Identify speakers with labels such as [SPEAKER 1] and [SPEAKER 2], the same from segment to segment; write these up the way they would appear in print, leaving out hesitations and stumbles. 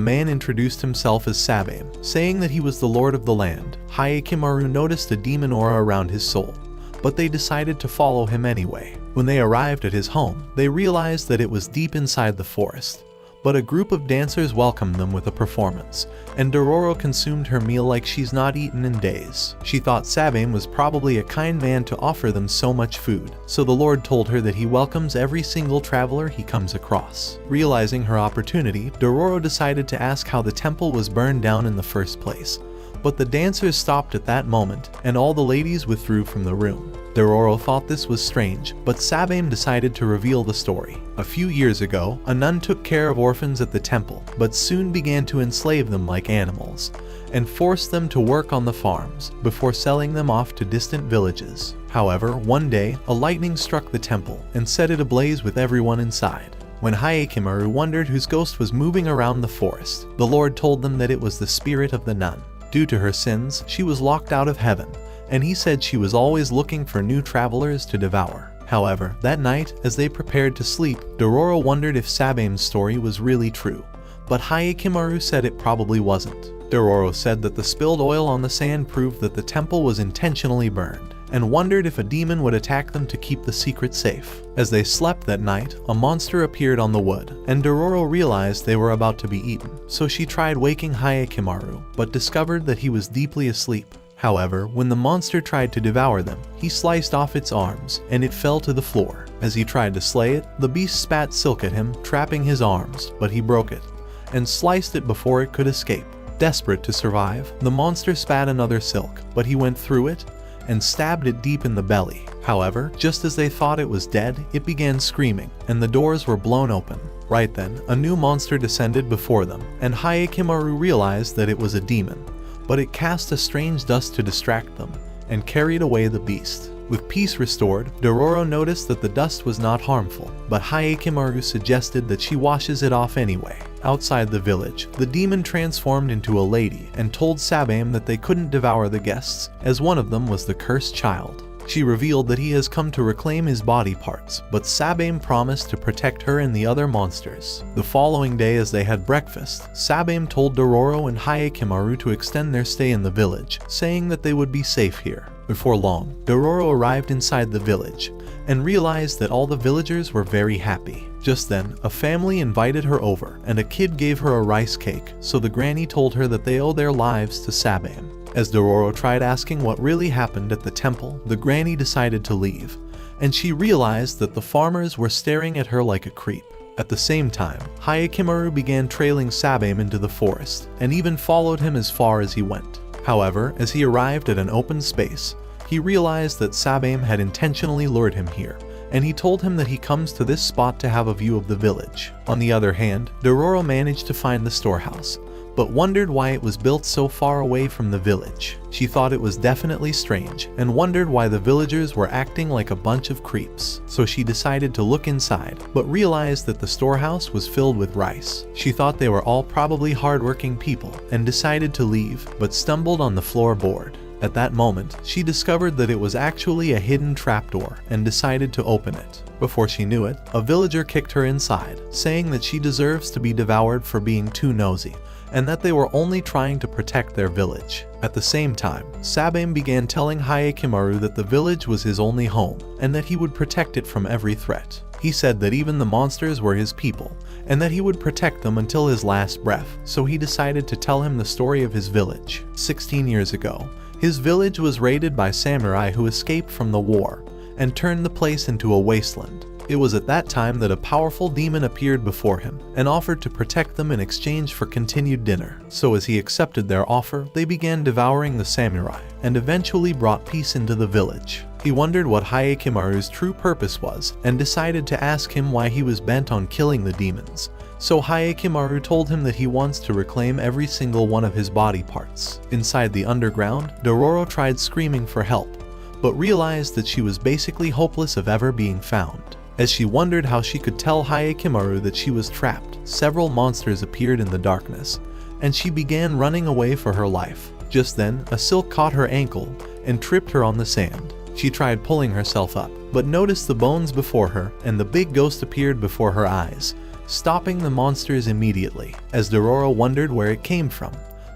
[SPEAKER 1] The man introduced himself as Sabame, saying that he was the lord of the land. Hyakkimaru noticed a demon aura around his soul, but they decided to follow him anyway. When they arrived at his home, they realized that it was deep inside the forest. But a group of dancers welcomed them with a performance, and Dororo consumed her meal like she's not eaten in days. She thought Sabame was probably a kind man to offer them so much food, so the Lord told her that he welcomes every single traveler he comes across. Realizing her opportunity, Dororo decided to ask how the temple was burned down in the first place. But the dancers stopped at that moment, and all the ladies withdrew from the room. Dororo thought this was strange, but Sabame decided to reveal the story. A few years ago, a nun took care of orphans at the temple, but soon began to enslave them like animals, and forced them to work on the farms, before selling them off to distant villages. However, one day, a lightning struck the temple, and set it ablaze with everyone inside. When Hyakkimaru wondered whose ghost was moving around the forest, the Lord told them that it was the spirit of the nun. Due to her sins, she was locked out of heaven, and he said she was always looking for new travelers to devour. However, that night, as they prepared to sleep, Dororo wondered if Sabame's story was really true, but Hyakkimaru said it probably wasn't. Dororo said that the spilled oil on the sand proved that the temple was intentionally burned, and wondered if a demon would attack them to keep the secret safe. As they slept that night, a monster appeared on the wood, and Dororo realized they were about to be eaten, so she tried waking Hyakkimaru, but discovered that he was deeply asleep. However, when the monster tried to devour them, he sliced off its arms, and it fell to the floor. As he tried to slay it, the beast spat silk at him, trapping his arms, but he broke it, and sliced it before it could escape. Desperate to survive, the monster spat another silk, but he went through it, and stabbed it deep in the belly. However, just as they thought it was dead, it began screaming, and the doors were blown open. Right then, a new monster descended before them, and Hyakkimaru realized that it was a demon. But it cast a strange dust to distract them, and carried away the beast. With peace restored, Dororo noticed that the dust was not harmful, but Hyakkimaru suggested that she washes it off anyway. Outside the village, the demon transformed into a lady and told Sabame that they couldn't devour the guests, as one of them was the cursed child. She revealed that he has come to reclaim his body parts, but Sabame promised to protect her and the other monsters. The following day, as they had breakfast, Sabame told Dororo and Hyakkimaru to extend their stay in the village, saying that they would be safe here. Before long, Dororo arrived inside the village, and realized that all the villagers were very happy. Just then, a family invited her over, and a kid gave her a rice cake, so the granny told her that they owe their lives to Sabame. As Dororo tried asking what really happened at the temple, the granny decided to leave, and she realized that the farmers were staring at her like a creep. At the same time, Hyakkimaru began trailing Sabame into the forest, and even followed him as far as he went. However, as he arrived at an open space, he realized that Sabame had intentionally lured him here, and he told him that he comes to this spot to have a view of the village. On the other hand, Dororo managed to find the storehouse, but wondered why it was built so far away from the village. She thought it was definitely strange, and wondered why the villagers were acting like a bunch of creeps. So she decided to look inside, but realized that the storehouse was filled with rice. She thought they were all probably hardworking people, and decided to leave, but stumbled on the floorboard. At that moment, she discovered that it was actually a hidden trapdoor, and decided to open it. Before she knew it, a villager kicked her inside, saying that she deserves to be devoured for being too nosy, and that they were only trying to protect their village. At the same time, Sabame began telling Hyakkimaru that the village was his only home, and that he would protect it from every threat. He said that even the monsters were his people, and that he would protect them until his last breath, so he decided to tell him the story of his village. 16 years ago, his village was raided by samurai who escaped from the war, and turned the place into a wasteland. It was at that time that a powerful demon appeared before him, and offered to protect them in exchange for continued dinner. So as he accepted their offer, they began devouring the samurai, and eventually brought peace into the village. He wondered what Hyakkimaru's true purpose was, and decided to ask him why he was bent on killing the demons. So Hyakkimaru told him that he wants to reclaim every single one of his body parts. Inside the underground, Dororo tried screaming for help, but realized that she was basically hopeless of ever being found. As she wondered how she could tell Hyakkimaru that she was trapped, several monsters appeared in the darkness, and she began running away for her life. Just then, a silk caught her ankle and tripped her on the sand. She tried pulling herself up, but noticed the bones before her, and the big ghost appeared before her eyes, stopping the monsters immediately. As Dororo wondered where it came from,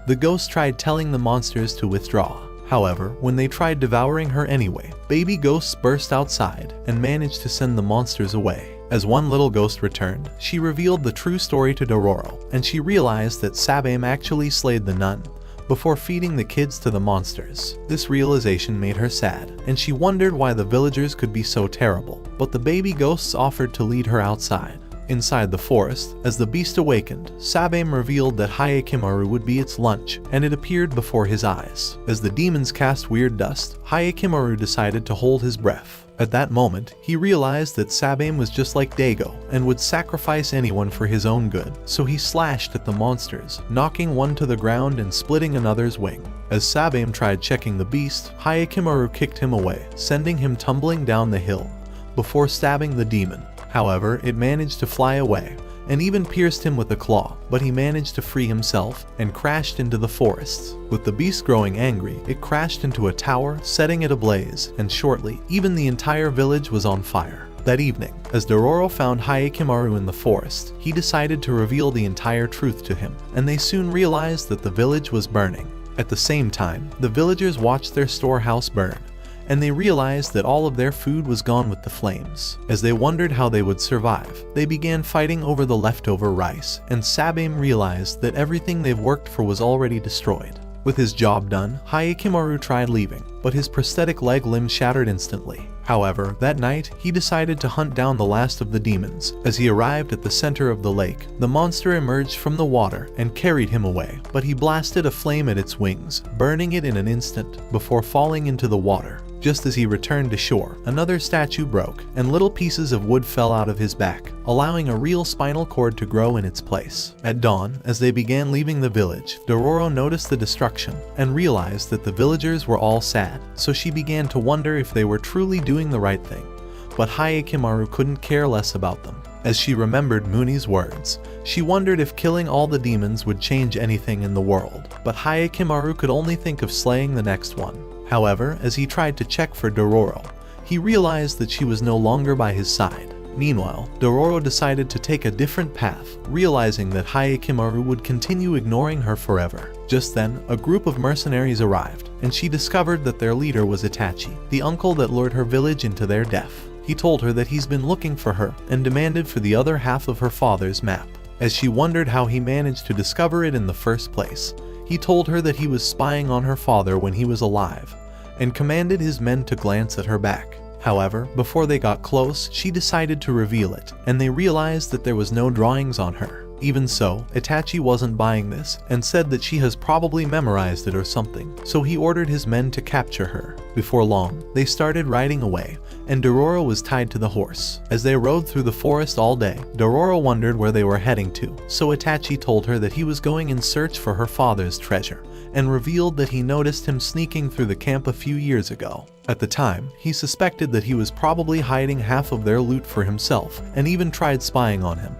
[SPEAKER 1] the ghost tried telling the monsters to withdraw. However, when they tried devouring her anyway, baby ghosts burst outside and managed to send the monsters away. As one little ghost returned, she revealed the true story to Dororo, and she realized that Sabame actually slayed the nun before feeding the kids to the monsters. This realization made her sad, and she wondered why the villagers could be so terrible, but the baby ghosts offered to lead her outside. Inside the forest, as the beast awakened, Sabame revealed that Hyakkimaru would be its lunch, and it appeared before his eyes. As the demons cast weird dust, Hyakkimaru decided to hold his breath. At that moment, he realized that Sabame was just like Dago and would sacrifice anyone for his own good, so he slashed at the monsters, knocking one to the ground and splitting another's wing. As Sabame tried checking the beast, Hyakkimaru kicked him away, sending him tumbling down the hill before stabbing the demon. However, it managed to fly away and even pierced him with a claw, but he managed to free himself and crashed into the forests. With the beast growing angry, it crashed into a tower, setting it ablaze, and shortly, even the entire village was on fire. That evening, as Dororo found Hyakkimaru in the forest, he decided to reveal the entire truth to him, and they soon realized that the village was burning. At the same time, the villagers watched their storehouse burn, and they realized that all of their food was gone with the flames. As they wondered how they would survive, they began fighting over the leftover rice, and Sabame realized that everything they've worked for was already destroyed. With his job done, Hyakkimaru tried leaving, but his prosthetic leg limb shattered instantly. However, that night, he decided to hunt down the last of the demons. As he arrived at the center of the lake, the monster emerged from the water and carried him away, but he blasted a flame at its wings, burning it in an instant before falling into the water. Just as he returned to shore, another statue broke, and little pieces of wood fell out of his back, allowing a real spinal cord to grow in its place. At dawn, as they began leaving the village, Dororo noticed the destruction and realized that the villagers were all sad, so she began to wonder if they were truly doing the right thing. But Hyakkimaru couldn't care less about them. As she remembered Muni's words, she wondered if killing all the demons would change anything in the world, but Hyakkimaru could only think of slaying the next one. However, as he tried to check for Dororo, he realized that she was no longer by his side. Meanwhile, Dororo decided to take a different path, realizing that Hyakkimaru would continue ignoring her forever. Just then, a group of mercenaries arrived, and she discovered that their leader was Itachi, the uncle that lured her village into their death. He told her that he's been looking for her and demanded for the other half of her father's map. As she wondered how he managed to discover it in the first place, he told her that he was spying on her father when he was alive, and commanded his men to glance at her back. However, before they got close, she decided to reveal it, and they realized that there was no drawings on her. Even so, Itachi wasn't buying this, and said that she has probably memorized it or something, so he ordered his men to capture her. Before long, they started riding away, and Dororo was tied to the horse. As they rode through the forest all day, Dororo wondered where they were heading to, so Itachi told her that he was going in search for her father's treasure, and revealed that he noticed him sneaking through the camp a few years ago. At the time, he suspected that he was probably hiding half of their loot for himself, and even tried spying on him.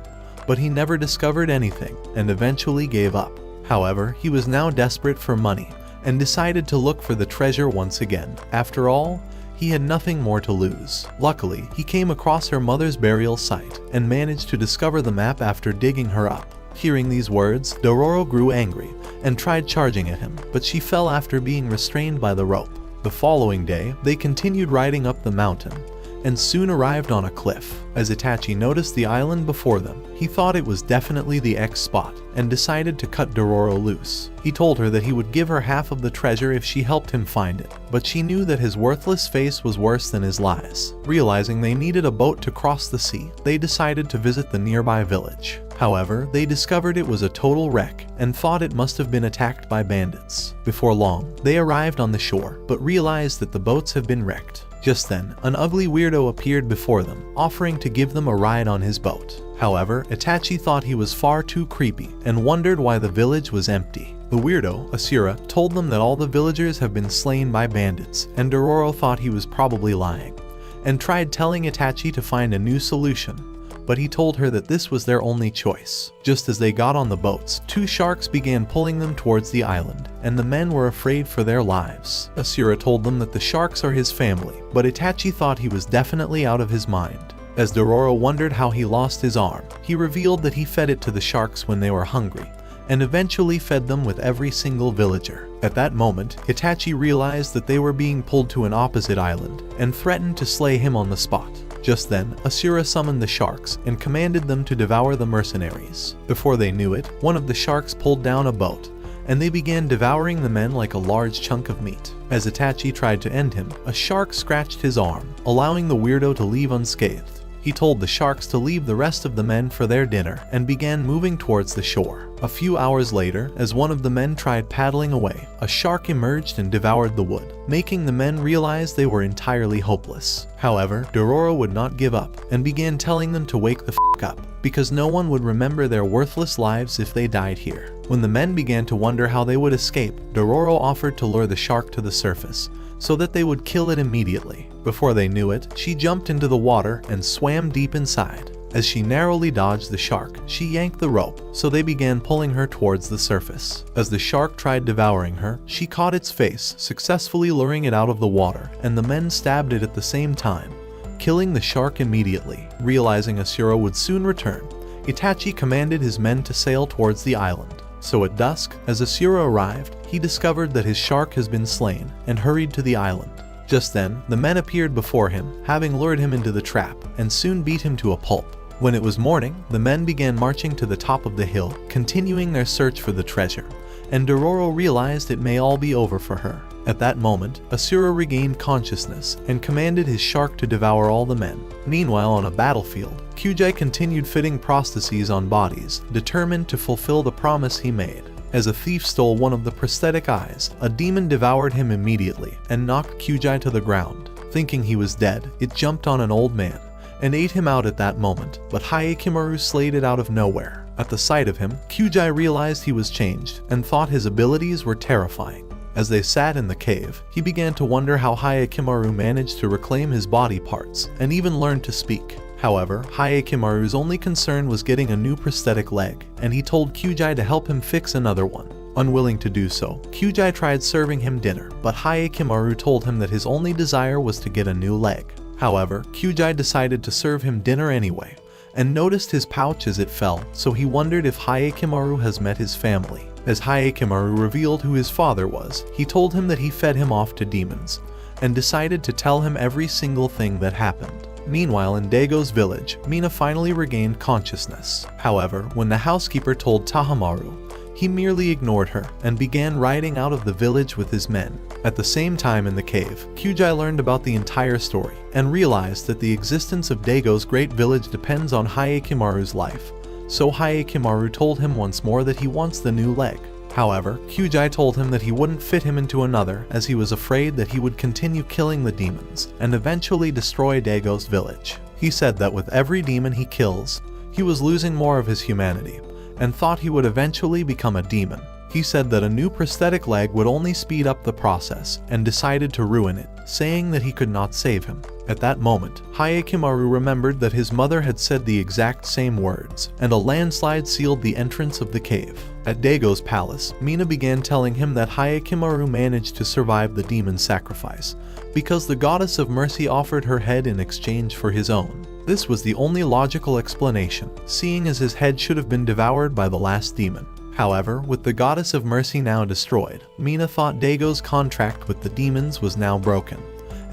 [SPEAKER 1] But he never discovered anything, and eventually gave up. However, he was now desperate for money, and decided to look for the treasure once again. After all, he had nothing more to lose. Luckily, he came across her mother's burial site, and managed to discover the map after digging her up. Hearing these words, Dororo grew angry, and tried charging at him, but she fell after being restrained by the rope. The following day, they continued riding up the mountain, and soon arrived on a cliff. As Itachi noticed the island before them, he thought it was definitely the X spot, and decided to cut Dororo loose. He told her that he would give her half of the treasure if she helped him find it, but she knew that his worthless face was worse than his lies. Realizing they needed a boat to cross the sea, they decided to visit the nearby village. However, they discovered it was a total wreck, and thought it must have been attacked by bandits. Before long, they arrived on the shore, but realized that the boats have been wrecked. Just then, an ugly weirdo appeared before them, offering to give them a ride on his boat. However, Itachi thought he was far too creepy, and wondered why the village was empty. The weirdo, Asura, told them that all the villagers have been slain by bandits, and Dororo thought he was probably lying, and tried telling Itachi to find a new solution, but he told her that this was their only choice. Just as they got on the boats, two sharks began pulling them towards the island, and the men were afraid for their lives. Asura told them that the sharks are his family, but Itachi thought he was definitely out of his mind. As Dororo wondered how he lost his arm, he revealed that he fed it to the sharks when they were hungry, and eventually fed them with every single villager. At that moment, Itachi realized that they were being pulled to an opposite island, and threatened to slay him on the spot. Just then, Asura summoned the sharks and commanded them to devour the mercenaries. Before they knew it, one of the sharks pulled down a boat, and they began devouring the men like a large chunk of meat. As Itachi tried to end him, a shark scratched his arm, allowing the weirdo to leave unscathed. He told the sharks to leave the rest of the men for their dinner and began moving towards the shore. A few hours later, as one of the men tried paddling away, a shark emerged and devoured the wood, making the men realize they were entirely hopeless. However, Dororo would not give up and began telling them to wake the f*** up, because no one would remember their worthless lives if they died here. When the men began to wonder how they would escape, Dororo offered to lure the shark to the surface, so that they would kill it immediately. Before they knew it, she jumped into the water and swam deep inside. As she narrowly dodged the shark, she yanked the rope, so they began pulling her towards the surface. As the shark tried devouring her, she caught its face, successfully luring it out of the water, and the men stabbed it at the same time, killing the shark immediately. Realizing Asura would soon return, Itachi commanded his men to sail towards the island. So at dusk, as Asura arrived, he discovered that his shark has been slain and hurried to the island. Just then, the men appeared before him, having lured him into the trap, and soon beat him to a pulp. When it was morning, the men began marching to the top of the hill, continuing their search for the treasure, and Dororo realized it may all be over for her. At that moment, Asura regained consciousness and commanded his shark to devour all the men. Meanwhile, on a battlefield, Kyujai continued fitting prostheses on bodies, determined to fulfill the promise he made. As a thief stole one of the prosthetic eyes, a demon devoured him immediately and knocked Kyujai to the ground. Thinking he was dead, it jumped on an old man and ate him out at that moment, but Hyakkimaru slayed it out of nowhere. At the sight of him, Kyujai realized he was changed and thought his abilities were terrifying. As they sat in the cave, he began to wonder how Hyakkimaru managed to reclaim his body parts and even learn to speak. However, Hyakkimaru's only concern was getting a new prosthetic leg, and he told Kyujai to help him fix another one. Unwilling to do so, Kyujai tried serving him dinner, but Hyakkimaru told him that his only desire was to get a new leg. However, Kyujai decided to serve him dinner anyway, and noticed his pouch as it fell, so he wondered if Hyakkimaru has met his family. As Hyakkimaru revealed who his father was, he told him that he fed him off to demons, and decided to tell him every single thing that happened. Meanwhile, in Daigo's village, Mina finally regained consciousness. However, when the housekeeper told Tahamaru, he merely ignored her and began riding out of the village with his men. At the same time in the cave, Kyujai learned about the entire story and realized that the existence of Daigo's great village depends on Hyakkimaru's life. So Hyakkimaru told him once more that he wants the new leg. However, Kyujai told him that he wouldn't fit him into another, as he was afraid that he would continue killing the demons and eventually destroy Daigo's village. He said that with every demon he kills, he was losing more of his humanity, and thought he would eventually become a demon. He said that a new prosthetic leg would only speed up the process, and decided to ruin it, saying that he could not save him. At that moment, Hyakkimaru remembered that his mother had said the exact same words, and a landslide sealed the entrance of the cave. At Daigo's palace, Mina began telling him that Hyakkimaru managed to survive the demon sacrifice, because the goddess of mercy offered her head in exchange for his own. This was the only logical explanation, seeing as his head should have been devoured by the last demon. However, with the goddess of mercy now destroyed, Mina thought Daigo's contract with the demons was now broken,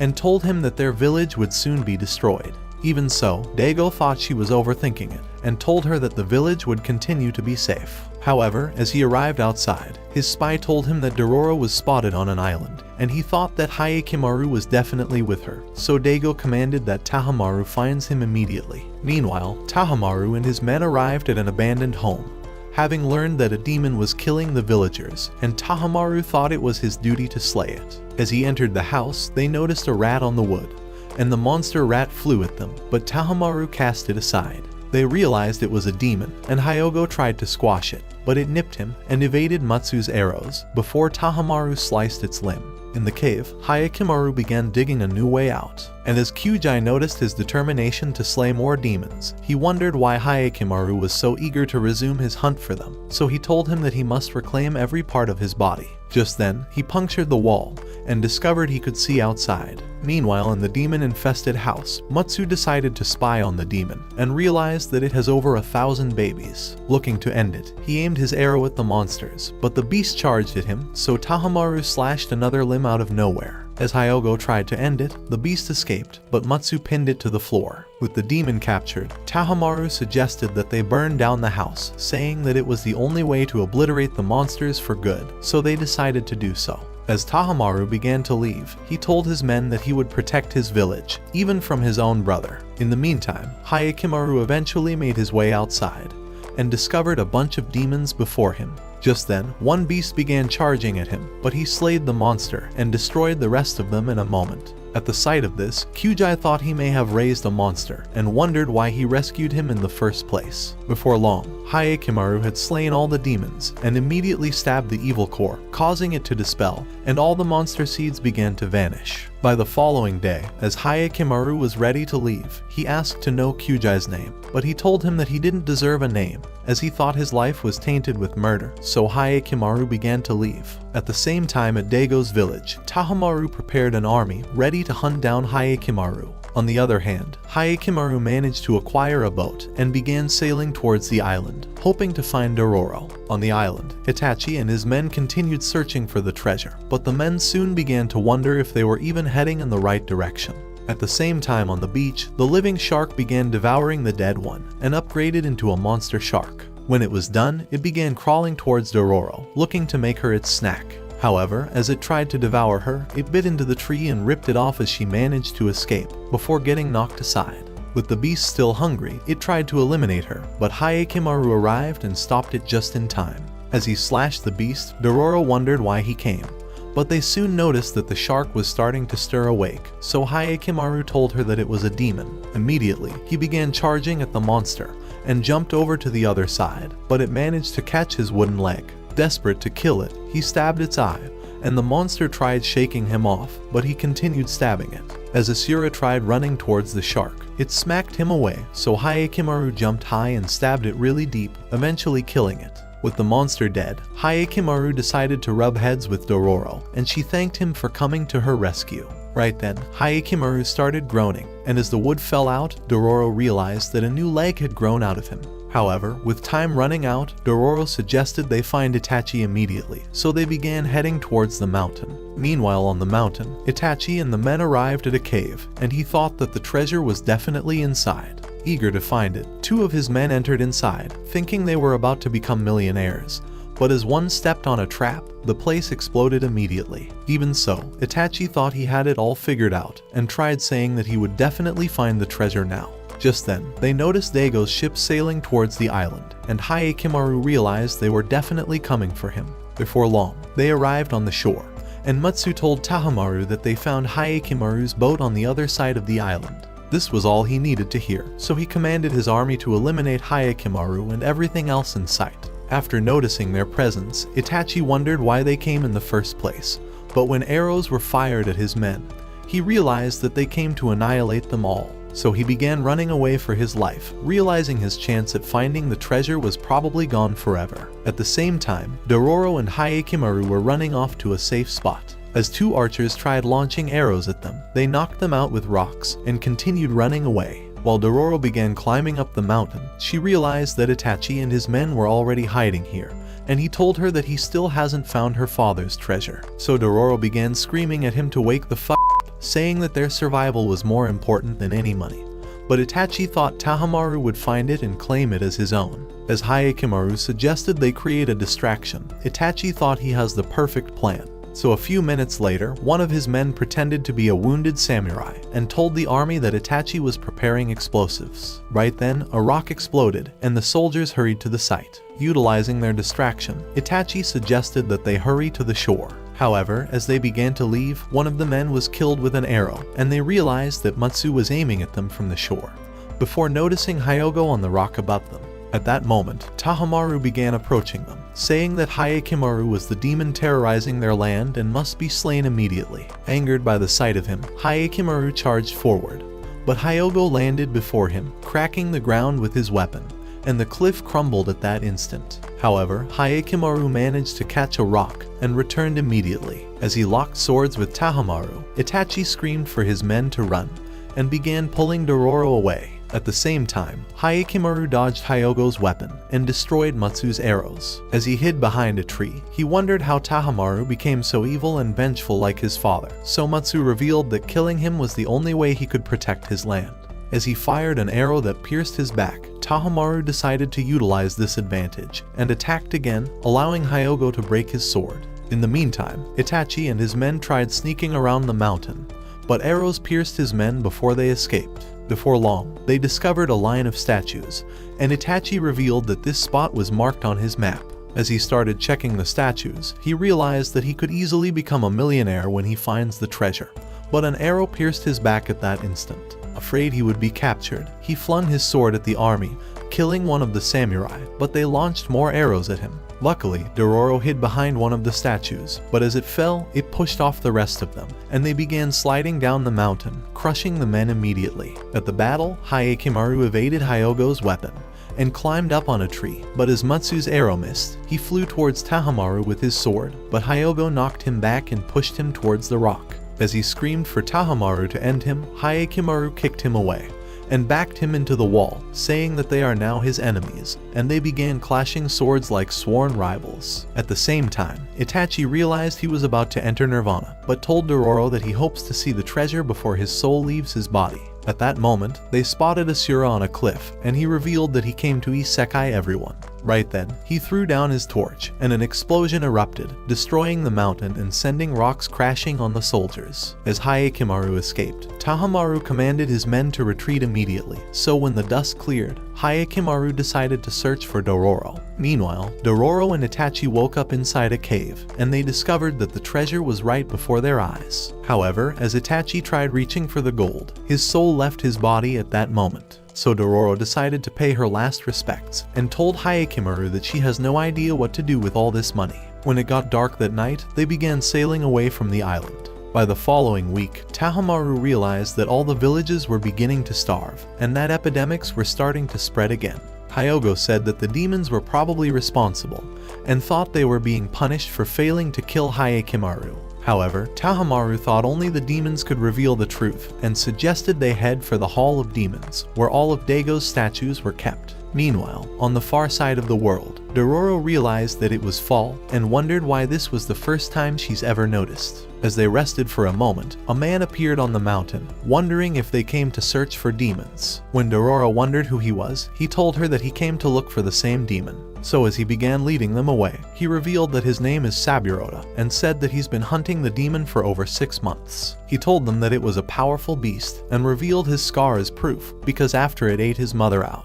[SPEAKER 1] and told him that their village would soon be destroyed. Even so, Daigo thought she was overthinking it, and told her that the village would continue to be safe. However, as he arrived outside, his spy told him that Dororo was spotted on an island, and he thought that Hyakkimaru was definitely with her, so Daigo commanded that Tahamaru finds him immediately. Meanwhile, Tahamaru and his men arrived at an abandoned home, having learned that a demon was killing the villagers, and Tahamaru thought it was his duty to slay it. As he entered the house, they noticed a rat on the wood, and the monster rat flew at them, but Tahamaru cast it aside. They realized it was a demon, and Hyogo tried to squash it. but it nipped him and evaded Matsu's arrows before Hyakkimaru sliced its limb. In the cave, Hyakkimaru began digging a new way out, and as Kyujai noticed his determination to slay more demons, he wondered why Hyakkimaru was so eager to resume his hunt for them, so he told him that he must reclaim every part of his body. Just then, he punctured the wall and discovered he could see outside. Meanwhile, in the demon-infested house, Matsu decided to spy on the demon and realized that it has over 1,000 babies. Looking to end it, he aimed his arrow at the monsters, but the beast charged at him, so Hyakkimaru slashed another limb out of nowhere. As Hyogo tried to end it, the beast escaped, but Matsu pinned it to the floor. With the demon captured, Hyakkimaru suggested that they burn down the house, saying that it was the only way to obliterate the monsters for good, so they decided to do so. As Hyakkimaru began to leave, he told his men that he would protect his village, even from his own brother. In the meantime, Hyakkimaru eventually made his way outside and discovered a bunch of demons before him. Just then, one beast began charging at him, but he slayed the monster and destroyed the rest of them in a moment. At the sight of this, Kyujai thought he may have raised a monster and wondered why he rescued him in the first place. Before long, Hyakkimaru had slain all the demons and immediately stabbed the evil core, causing it to dispel, and all the monster seeds began to vanish. By the following day, as Hyakkimaru was ready to leave, he asked to know Kyujai's name, but he told him that he didn't deserve a name, as he thought his life was tainted with murder, so Hyakkimaru began to leave. At the same time at Daigo's village, Hyakkimaru prepared an army ready to hunt down Hyakkimaru. On the other hand, Hyakkimaru managed to acquire a boat and began sailing towards the island, hoping to find Dororo. On the island, Itachi and his men continued searching for the treasure, but the men soon began to wonder if they were even heading in the right direction. At the same time on the beach, the living shark began devouring the dead one and upgraded into a monster shark. When it was done, it began crawling towards Dororo, looking to make her its snack. However, as it tried to devour her, it bit into the tree and ripped it off as she managed to escape, before getting knocked aside. With the beast still hungry, it tried to eliminate her, but Hyakkimaru arrived and stopped it just in time. As he slashed the beast, Dororo wondered why he came, but they soon noticed that the shark was starting to stir awake, so Hyakkimaru told her that it was a demon. Immediately, he began charging at the monster and jumped over to the other side, but it managed to catch his wooden leg. Desperate to kill it, he stabbed its eye, and the monster tried shaking him off, but he continued stabbing it. As Asura tried running towards the shark, it smacked him away, so Hyakkimaru jumped high and stabbed it really deep, eventually killing it. With the monster dead, Hyakkimaru decided to rub heads with Dororo, and she thanked him for coming to her rescue. Right then, Hyakkimaru started groaning, and as the wood fell out, Dororo realized that a new leg had grown out of him. However, with time running out, Dororo suggested they find Itachi immediately, so they began heading towards the mountain. Meanwhile on the mountain, Itachi and the men arrived at a cave, and he thought that the treasure was definitely inside. Eager to find it, two of his men entered inside, thinking they were about to become millionaires. But as one stepped on a trap, the place exploded immediately. Even so, Itachi thought he had it all figured out, and tried saying that he would definitely find the treasure now. Just then, they noticed Daigo's ship sailing towards the island, and Hyakkimaru realized they were definitely coming for him. Before long, they arrived on the shore, and Matsu told Hyakkimaru that they found Hyakkimaru's boat on the other side of the island. This was all he needed to hear, so he commanded his army to eliminate Hyakkimaru and everything else in sight. After noticing their presence, Itachi wondered why they came in the first place, but when arrows were fired at his men, he realized that they came to annihilate them all. So he began running away for his life, realizing his chance at finding the treasure was probably gone forever. At the same time, Dororo and Hyakkimaru were running off to a safe spot. As two archers tried launching arrows at them, they knocked them out with rocks and continued running away. While Dororo began climbing up the mountain, she realized that Itachi and his men were already hiding here, and he told her that he still hasn't found her father's treasure. So Dororo began screaming at him to wake the f*** up, saying that their survival was more important than any money. But Itachi thought Hyakkimaru would find it and claim it as his own. As Hyakkimaru suggested they create a distraction, Itachi thought he has the perfect plan. So a few minutes later, one of his men pretended to be a wounded samurai and told the army that Itachi was preparing explosives. Right then, a rock exploded and the soldiers hurried to the site. Utilizing their distraction, Itachi suggested that they hurry to the shore. However, as they began to leave, one of the men was killed with an arrow, and they realized that Matsu was aiming at them from the shore. Before noticing Hyogo on the rock above them, At that moment, Hyakkimaru began approaching them, saying that Hyakkimaru was the demon terrorizing their land and must be slain immediately. Angered by the sight of him, Hyakkimaru charged forward, but Hyogo landed before him, cracking the ground with his weapon, and the cliff crumbled at that instant. However, Hyakkimaru managed to catch a rock and returned immediately. As he locked swords with Hyakkimaru, Itachi screamed for his men to run and began pulling Dororo away. At the same time, Hyakkimaru dodged Hyogo's weapon and destroyed Matsu's arrows. As he hid behind a tree, he wondered how Hyakkimaru became so evil and vengeful like his father, so Matsu revealed that killing him was the only way he could protect his land. As he fired an arrow that pierced his back, Hyakkimaru decided to utilize this advantage and attacked again, allowing Hyogo to break his sword. In the meantime, Itachi and his men tried sneaking around the mountain, but arrows pierced his men before they escaped. Before long, they discovered a line of statues, and Itachi revealed that this spot was marked on his map. As he started checking the statues, he realized that he could easily become a millionaire when he finds the treasure, but an arrow pierced his back at that instant. Afraid he would be captured, he flung his sword at the army, killing one of the samurai, but they launched more arrows at him. Luckily, Dororo hid behind one of the statues, but as it fell, it pushed off the rest of them, and they began sliding down the mountain, crushing the men immediately. At the battle, Hyakkimaru evaded Hyogo's weapon and climbed up on a tree, but as Matsu's arrow missed, he flew towards Hyakkimaru with his sword, but Hyogo knocked him back and pushed him towards the rock. As he screamed for Hyakkimaru to end him, Hyakkimaru kicked him away and backed him into the wall, saying that they are now his enemies, and they began clashing swords like sworn rivals. At the same time, Itachi realized he was about to enter Nirvana, but told Dororo that he hopes to see the treasure before his soul leaves his body. At that moment, they spotted Asura on a cliff, and he revealed that he came to isekai everyone. Right then, he threw down his torch, and an explosion erupted, destroying the mountain and sending rocks crashing on the soldiers. As Hyakkimaru escaped, Hyakkimaru commanded his men to retreat immediately, so when the dust cleared, Hyakkimaru decided to search for Dororo. Meanwhile, Dororo and Itachi woke up inside a cave, and they discovered that the treasure was right before their eyes. However, as Itachi tried reaching for the gold, his soul left his body at that moment. So Dororo decided to pay her last respects and told Hyakkimaru that she has no idea what to do with all this money. When it got dark that night, they began sailing away from the island. By the following week, Hyakkimaru realized that all the villages were beginning to starve and that epidemics were starting to spread again. Hyogo said that the demons were probably responsible and thought they were being punished for failing to kill Hyakkimaru. However, Hyakkimaru thought only the demons could reveal the truth and suggested they head for the Hall of Demons, where all of Dago's statues were kept. Meanwhile, on the far side of the world, Dororo realized that it was fall and wondered why this was the first time she's ever noticed. As they rested for a moment, a man appeared on the mountain, wondering if they came to search for demons. When Dororo wondered who he was, he told her that he came to look for the same demon. So as he began leading them away, he revealed that his name is Saburoda and said that he's been hunting the demon for over 6 months. He told them that it was a powerful beast and revealed his scar as proof because after it ate his mother out.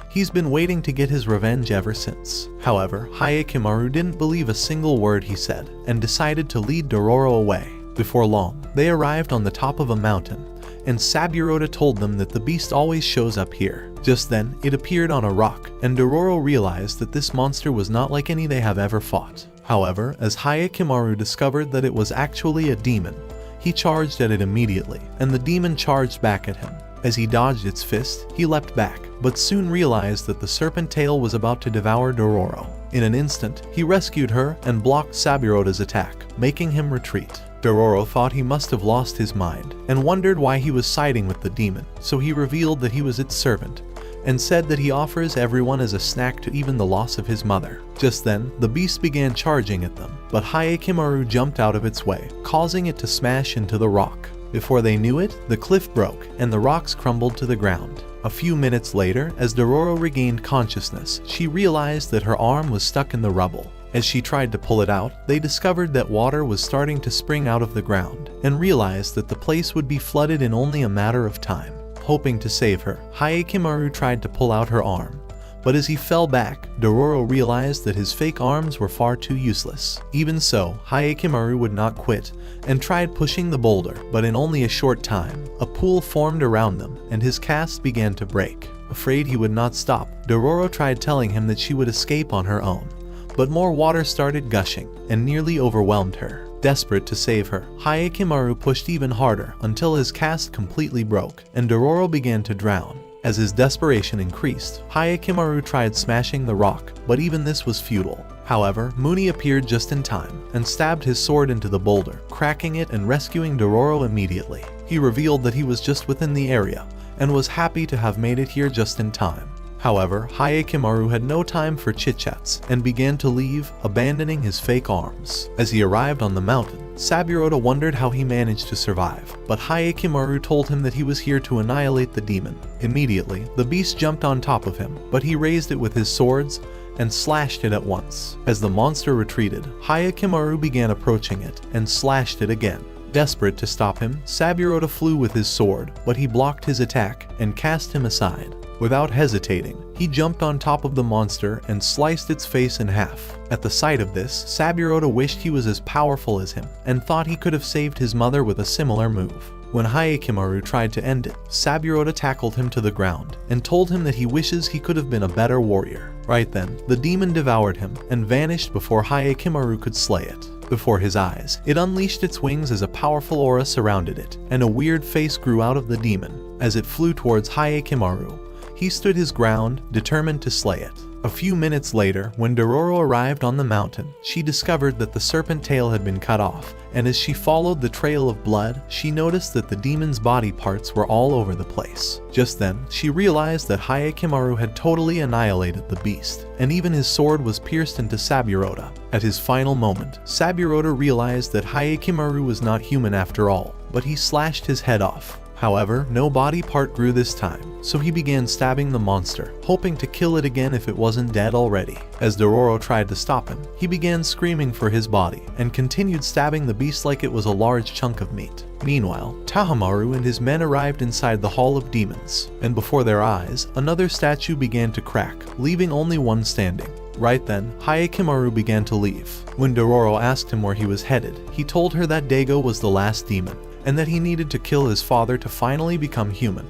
[SPEAKER 1] He's been waiting to get his revenge ever since. However, Hyakkimaru didn't believe a single word he said and decided to lead Dororo away. Before long, they arrived on the top of a mountain, and Saburoda told them that the beast always shows up here. Just then, it appeared on a rock, and Dororo realized that this monster was not like any they have ever fought. However, as Hyakkimaru discovered that it was actually a demon, he charged at it immediately, and the demon charged back at him. As he dodged its fist, he leapt back, but soon realized that the serpent tail was about to devour Dororo. In an instant, he rescued her and blocked Saburoda's attack, making him retreat. Dororo thought he must have lost his mind and wondered why he was siding with the demon, so he revealed that he was its servant and said that he offers everyone as a snack to even the loss of his mother. Just then, the beast began charging at them, but Hyakkimaru jumped out of its way, causing it to smash into the rock. Before they knew it, the cliff broke and the rocks crumbled to the ground. A few minutes later, as Dororo regained consciousness, she realized that her arm was stuck in the rubble. As she tried to pull it out, they discovered that water was starting to spring out of the ground and realized that the place would be flooded in only a matter of time. Hoping to save her, Hyakkimaru tried to pull out her arm, but as he fell back, Dororo realized that his fake arms were far too useless. Even so, Hyakkimaru would not quit and tried pushing the boulder, but in only a short time, a pool formed around them and his cast began to break. Afraid he would not stop, Dororo tried telling him that she would escape on her own. But more water started gushing and nearly overwhelmed her. Desperate to save her, Hyakkimaru pushed even harder until his cast completely broke and Dororo began to drown. As his desperation increased, Hyakkimaru tried smashing the rock, but even this was futile. However, Muni appeared just in time and stabbed his sword into the boulder, cracking it and rescuing Dororo immediately. He revealed that he was just within the area and was happy to have made it here just in time. However, Hyakkimaru had no time for chit-chats and began to leave, abandoning his fake arms. As he arrived on the mountain, Saburoda wondered how he managed to survive, but Hyakkimaru told him that he was here to annihilate the demon. Immediately, the beast jumped on top of him, but he raised it with his swords and slashed it at once. As the monster retreated, Hyakkimaru began approaching it and slashed it again. Desperate to stop him, Saburoda flew with his sword, but he blocked his attack and cast him aside. Without hesitating, he jumped on top of the monster and sliced its face in half. At the sight of this, Saburoda wished he was as powerful as him and thought he could have saved his mother with a similar move. When Hyakkimaru tried to end it, Saburoda tackled him to the ground and told him that he wishes he could have been a better warrior. Right then, the demon devoured him and vanished before Hyakkimaru could slay it. Before his eyes, it unleashed its wings as a powerful aura surrounded it, and a weird face grew out of the demon. As it flew towards Hyakkimaru, he stood his ground, determined to slay it. A few minutes later, when Dororo arrived on the mountain, she discovered that the serpent tail had been cut off, and as she followed the trail of blood, she noticed that the demon's body parts were all over the place. Just then, she realized that Hyakkimaru had totally annihilated the beast, and even his sword was pierced into Saburoda. At his final moment, Saburoda realized that Hyakkimaru was not human after all, but he slashed his head off. However, no body part grew this time, so he began stabbing the monster, hoping to kill it again if it wasn't dead already. As Dororo tried to stop him, he began screaming for his body and continued stabbing the beast like it was a large chunk of meat. Meanwhile, Tahamaru and his men arrived inside the Hall of Demons, and before their eyes, another statue began to crack, leaving only one standing. Right then, Hyakkimaru began to leave. When Dororo asked him where he was headed, he told her that Daigo was the last demon, and that he needed to kill his father to finally become human.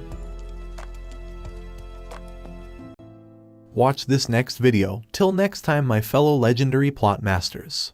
[SPEAKER 1] Watch this next video. Till next time, my fellow legendary plot masters.